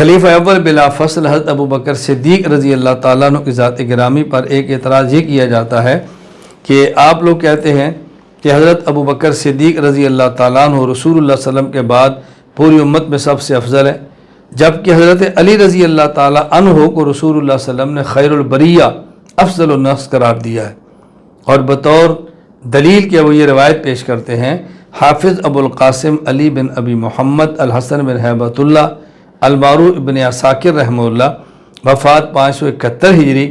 خلیفہ اول بلا فصل حضرت ابو بکر صدیق رضی اللہ تعالیٰ عنہ کی ذات گرامی پر ایک اعتراض یہ کیا جاتا ہے کہ آپ لوگ کہتے ہیں کہ حضرت ابو بکر صدیق رضی اللہ تعالیٰ عنہ رسول اللہ صلی اللہ علیہ وسلم کے بعد پوری امت میں سب سے افضل ہے، جبکہ حضرت علی رضی اللہ تعالیٰ عنہ کو رسول اللہ صلی اللہ علیہ وسلم نے خیر البریہ افضل الناس قرار دیا ہے۔ اور بطور دلیل کے وہ یہ روایت پیش کرتے ہیں، حافظ ابو القاسم علی بن ابی محمد الحسن بن ہیبۃ اللہ المعروف ابن عساکر رحمہ اللہ، وفات 571 ہجری،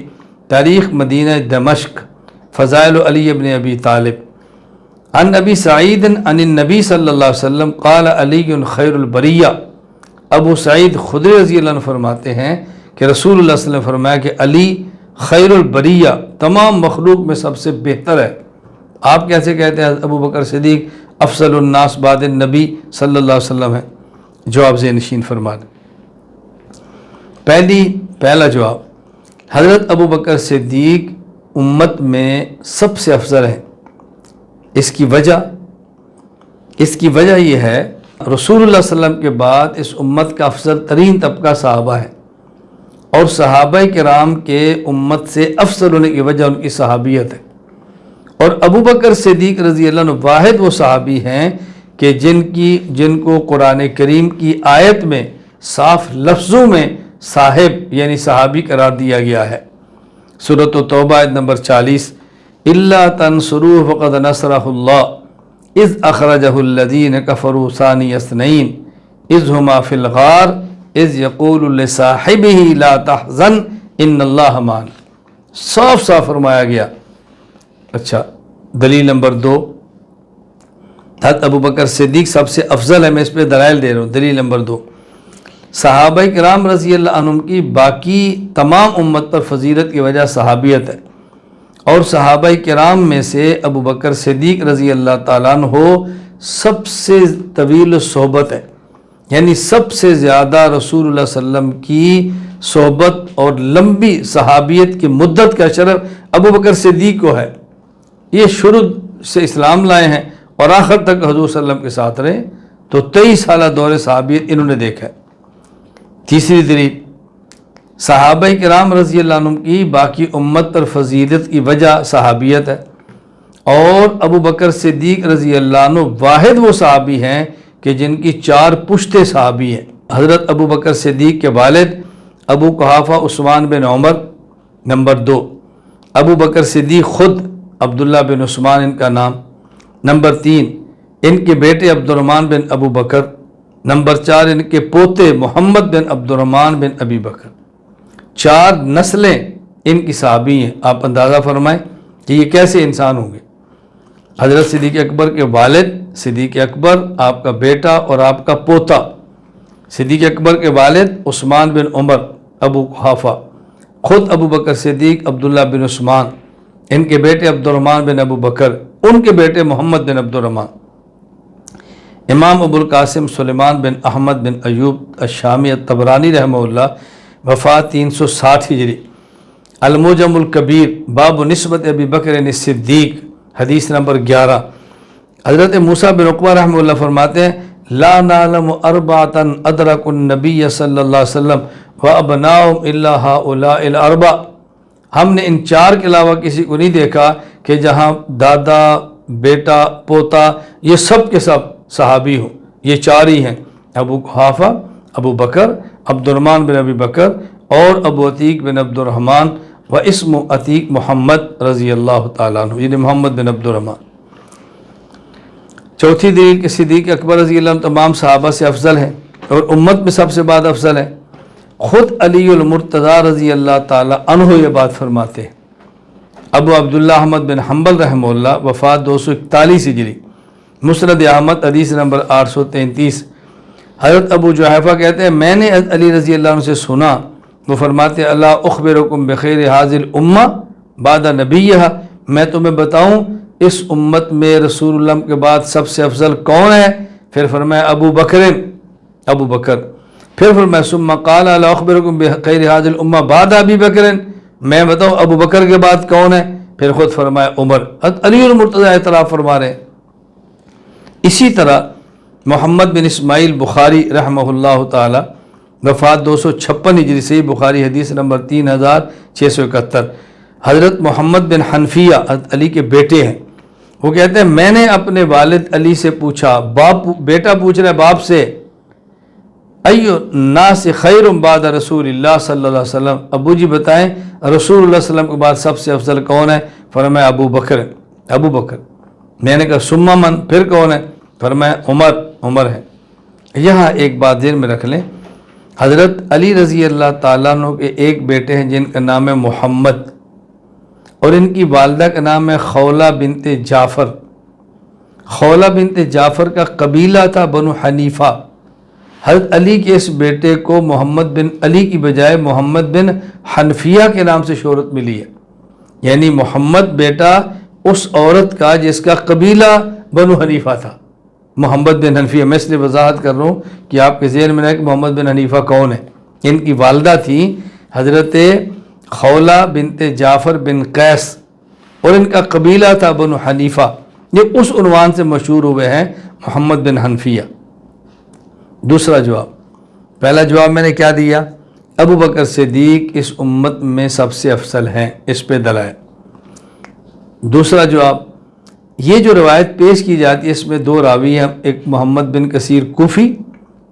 تاریخ مدینہ دمشق، فضائل علی ابن ابی طالب، عن ابی سعید عن النبی صلی اللہ علیہ وسلم قال علی خیر البریہ۔ ابو سعید خدری رضی اللہ عنہ فرماتے ہیں کہ رسول اللہ صلی اللہ علیہ وسلم فرمایا کہ علی خیر البریہ، تمام مخلوق میں سب سے بہتر ہے۔ آپ کیسے کہتے ہیں ابو بکر صدیق افضل الناس بعد النبی صلی اللہ علیہ وسلم ہے؟ جواب ذہن نشین فرما دیں۔ پہلا جواب، حضرت ابو بکر صدیق امت میں سب سے افضل ہے۔ اس کی وجہ یہ ہے، رسول اللہ صلی اللہ علیہ وسلم کے بعد اس امت کا افضل ترین طبقہ صحابہ ہے، اور صحابہ کرام کے امت سے افضل ہونے کی وجہ ان کی صحابیت ہے۔ اور ابو بکر صدیق رضی اللہ عنہ واحد وہ صحابی ہیں کہ جن کو قرآن کریم کی آیت میں صاف لفظوں میں صاحب یعنی صحابی قرار دیا گیا ہے۔ سورۃ توبہ آیت نمبر 40، الا تنصروہ فقد نصرہ اللہ اذ اخرجہ الذین کفروا ثانی اثنین اذ ہما فی الغار اذ یقول لصاحبہ لا تحزن ان اللہ معنا، صاف فرمایا گیا۔ اچھا، دلیل نمبر 2، حضرت ابو بکر صدیق سب سے افضل ہے، میں اس پہ دلائل دے رہا ہوں۔ دلیل نمبر 2، صحابہ کرام رضی اللہ عنہم کی باقی تمام امت پر فضیلت کی وجہ صحابیت ہے، اور صحابہ کرام میں سے ابو بکر صدیق رضی اللہ تعالیٰ عنہ سب سے طویل صحبت ہے، یعنی سب سے زیادہ رسول اللہ صلی اللہ علیہ وسلم کی صحبت اور لمبی صحابیت کی مدت کا شرف ابو بکر صدیق کو ہے۔ یہ شروع سے اسلام لائے ہیں اور آخر تک حضور صلی اللہ علیہ وسلم کے ساتھ رہے، تو 23 سالہ دور صحابیت انہوں نے دیکھا ہے۔ تیسری دلیل، صحابہ کرام رضی اللہ عنہم کی باقی امت پر فضیلت کی وجہ صحابیت ہے، اور ابو بکر صدیق رضی اللہ عنہ واحد وہ صحابی ہیں کہ جن کی 4 پشتے صحابی ہیں۔ حضرت ابو بکر صدیق کے والد ابو قحافہ عثمان بن عمر، نمبر 2 ابو بکر صدیق خود عبداللہ بن عثمان ان کا نام، نمبر 3 ان کے بیٹے عبد الرحمن بن ابو بکر، نمبر 4 ان کے پوتے محمد بن عبد الرحمن بن ابی بکر۔ 4 نسلیں ان کی صحابی ہیں۔ آپ اندازہ فرمائیں کہ یہ کیسے انسان ہوں گے۔ حضرت صدیق اکبر کے والد صدیق اکبر، آپ کا بیٹا اور آپ کا پوتا۔ صدیق اکبر کے والد عثمان بن عمر ابو قحافہ، خود ابو بکر صدیق عبداللہ بن عثمان، ان کے بیٹے عبد الرحمن بن ابو بکر، ان کے بیٹے محمد بن عبد الرحمن۔ امام ابو القاسم سلیمان بن احمد بن ایوب الشامی الطبرانی رحمہ اللہ، وفات 360 ہجری، المعجم الکبیر، باب نسبت ابی بکر صدیق، حدیث نمبر 11۔ حضرت موسیٰ بن عقبہ رحمہ اللہ فرماتے ہیں، لا نعلم اربعۃ ادرکوا النبی صلی اللہ علیہ وسلم وابناؤہم الا ہؤلاء الاربع۔ ہم نے ان 4 کے علاوہ کسی کو نہیں دیکھا کہ جہاں دادا، بیٹا، پوتا یہ سب کے سب صحابی ہوں۔ یہ 4 ہی ہیں، ابو قحافہ، ابو بکر، عبد الرحمن بن ابی بکر، اور ابو عتیق بن عبد الرحمن، و اسم عتیق محمد رضی اللہ تعالیٰ عنہ، یعنی محمد بن عبد الرحمن۔ چوتھی دلیل کہ صدیق اکبر رضی اللہ عنہ تمام صحابہ سے افضل ہیں اور امت میں سب سے بعد افضل ہے۔ خود علی المرتضیٰ رضی اللہ تعالیٰ عنہ یہ بات فرماتے ہیں۔ ابو عبداللہ احمد بن حنبل رحمہ اللہ، وفات 241 ہجری، مسند احمد، حدیث نمبر 833۔ حضرت ابو جحیفہ کہتے ہیں، میں نے علی رضی اللہ عنہ سے سنا، وہ فرماتے ہیں، اللہ اخبرکم بخیر حاذی الامہ بعد نبیہا، میں تمہیں بتاؤں اس امت میں رسول اللہ کے بعد سب سے افضل کون ہے؟ پھر فرمایا ابو بکر۔ پھر فرمایا ثم قال الا اخبرکم بخیر حاذی الامہ بعد ابی بکر، میں بتاؤں ابو بکر کے بعد کون ہے؟ پھر خود فرمایا عمر۔ علی المرتضیٰ اعتراف فرما رہے ہیں۔ اسی طرح محمد بن اسماعیل بخاری رحمہ اللہ تعالی، وفات 256 ہجری صحیح بخاری حدیث نمبر 3671۔ حضرت محمد بن حنفیہ حضرت علی کے بیٹے ہیں، وہ کہتے ہیں میں نے اپنے والد علی سے پوچھا، بیٹا پوچھ رہا ہے باپ سے، ایو الناس خیر بعد رسول اللہ صلی اللہ علیہ وسلم، ابو جی بتائیں رسول اللہ صلی اللہ علیہ وسلم کے بعد سب سے افضل کون ہے؟ فرمایا ابو بکر۔ میں نے کہا ثم من، پھر کون ہے؟ فرمایا عمر ہے۔ یہاں ایک بات ذہن میں رکھ لیں، حضرت علی رضی اللہ تعالیٰ عنہ کے ایک بیٹے ہیں جن کا نام ہے محمد، اور ان کی والدہ کا نام ہے خولہ بنت جعفر۔ خولہ بنت جعفر کا قبیلہ تھا بنو حنیفہ۔ حضرت علی کے اس بیٹے کو محمد بن علی کی بجائے محمد بن حنفیہ کے نام سے شہرت ملی ہے، یعنی محمد بیٹا اس عورت کا جس کا قبیلہ بنو حنیفہ تھا، محمد بن حنفیہ۔ میں اس لیے وضاحت کر رہا ہوں کہ آپ کے ذہن میں رہے کہ محمد بن حنیفہ کون ہے۔ ان کی والدہ تھی حضرت خولہ بنت جعفر بن قیس، اور ان کا قبیلہ تھا بنو حنیفہ، یہ اس عنوان سے مشہور ہوئے ہیں محمد بن حنفیہ۔ دوسرا جواب، پہلا جواب میں نے کیا دیا؟ ابو بکر صدیق اس امت میں سب سے افضل ہیں، اس پہ دلائل۔ دوسرا جواب، یہ جو روایت پیش کی جاتی ہے اس میں دو راوی ہیں، ایک محمد بن کثیر کوفی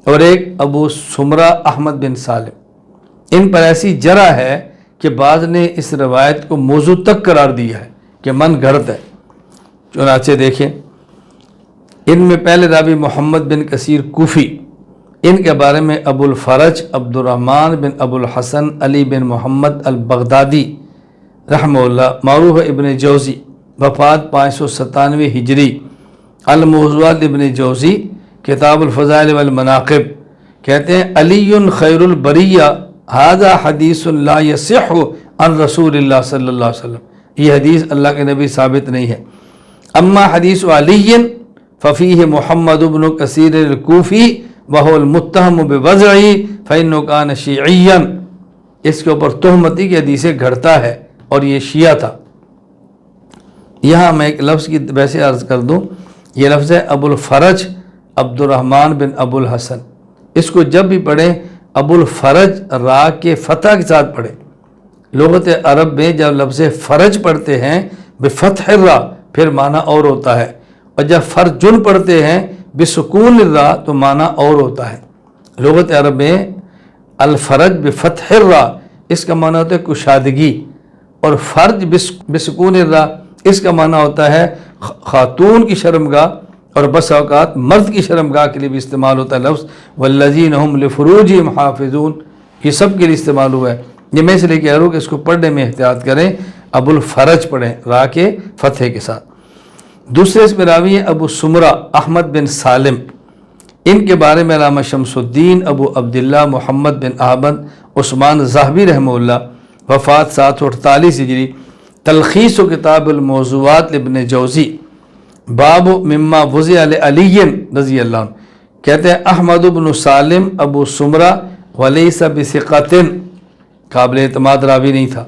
اور ایک ابو سمرہ احمد بن سالم۔ ان پر ایسی جرح ہے کہ بعض نے اس روایت کو موضوع تک قرار دیا ہے کہ من گھڑت ہے۔ چنانچہ دیکھیں، ان میں پہلے راوی محمد بن کثیر کوفی، ان کے بارے میں ابو الفرج عبد الرحمن بن ابو الحسن علی بن محمد البغدادی رحمہ اللہ، معروف ابن جوزی، وفات 597 ہجری، الموضوعات ابن جوزی، کتاب الفضائل والمناقب، کہتے ہیں علی خیر البریہ ھذا حدیث لا یصح عن رسول اللہ صلی اللہ علیہ وسلم، یہ حدیث اللہ کے نبی ثابت نہیں ہے۔ اما حدیث علی ففیہ محمد بن کثیر الکوفی وہو المتہم بوضعہ فإنہ کان شیعیا، اس کے اوپر تہمتی کی حدیثیں گھڑتا ہے اور یہ شیعہ تھا۔ یہاں میں ایک لفظ کی ویسے عرض کر دوں، یہ لفظ ہے ابو الفرج عبد الرحمن بن ابو الحسن، اس کو جب بھی پڑھیں ابو الفرج را کے فتح کے ساتھ پڑھیں۔ لغت عرب میں جب لفظ فرج پڑھتے ہیں بفتح الرا پھر معنی اور ہوتا ہے، اور جب فرجن پڑھتے ہیں بسکون الرا تو معنی اور ہوتا ہے۔ لغت عرب میں الفرج بفتح الرا اس کا معنی ہوتا ہے کشادگی، اور فرج بسکون الرا اس کا معنی ہوتا ہے خاتون کی شرمگاہ، اور بس اوقات مرد کی شرمگاہ کے لیے بھی استعمال ہوتا ہے لفظ والذین هم لفروجہم حافظون، یہ سب کے لیے استعمال ہوا ہے۔ یہ میں اس لیے کہہ رہا ہوں کہ اس کو پڑھنے میں احتیاط کریں، ابو الفرج پڑھیں را کے فتح کے ساتھ۔ دوسرے اس میں راوی ہیں ابو سمرہ احمد بن سالم، ان کے بارے میں علامہ شمس الدین ابو عبداللہ محمد بن احمد عثمان ذہبی رحمہ اللہ، وفات 748 ہجری، تلخیص و کتاب الموضوعات ابن جوزی، باب مما وضع علی رضی اللہ عنہ، کہتے ہیں احمد بن سالم ابو سمرہ ولیس بثقۃ، قابل اعتماد راوی نہیں تھا۔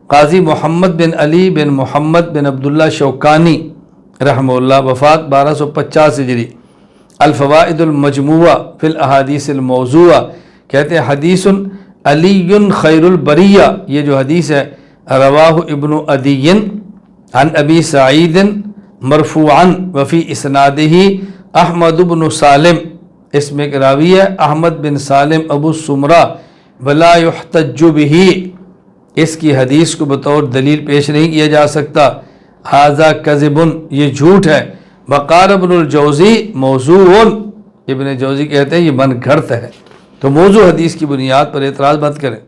قاضی محمد بن علی بن محمد بن عبداللہ شوکانی رحمہ اللہ، وفات 1250 ہجری، الفوائد المجموعہ فی الاحادیث الموضوعہ، کہتے ہیں حدیث علی خیر البریہ، یہ جو حدیث ہے رواہ ابن عدی عن ابی سعید مرفوعا وفی اسنادہ احمد بن سالم، اس میں ایک راوی ہے احمد بن سالم ابو سمرہ ولا یحتج بہ، اس کی حدیث کو بطور دلیل پیش نہیں کیا جا سکتا، ھذا کذب، یہ جھوٹ ہے۔ وقال ابن الجوزی موضوع، ابن جوزی کہتے ہیں یہ من گھڑت ہے۔ تو موضوع حدیث کی بنیاد پر اعتراض مت کریں۔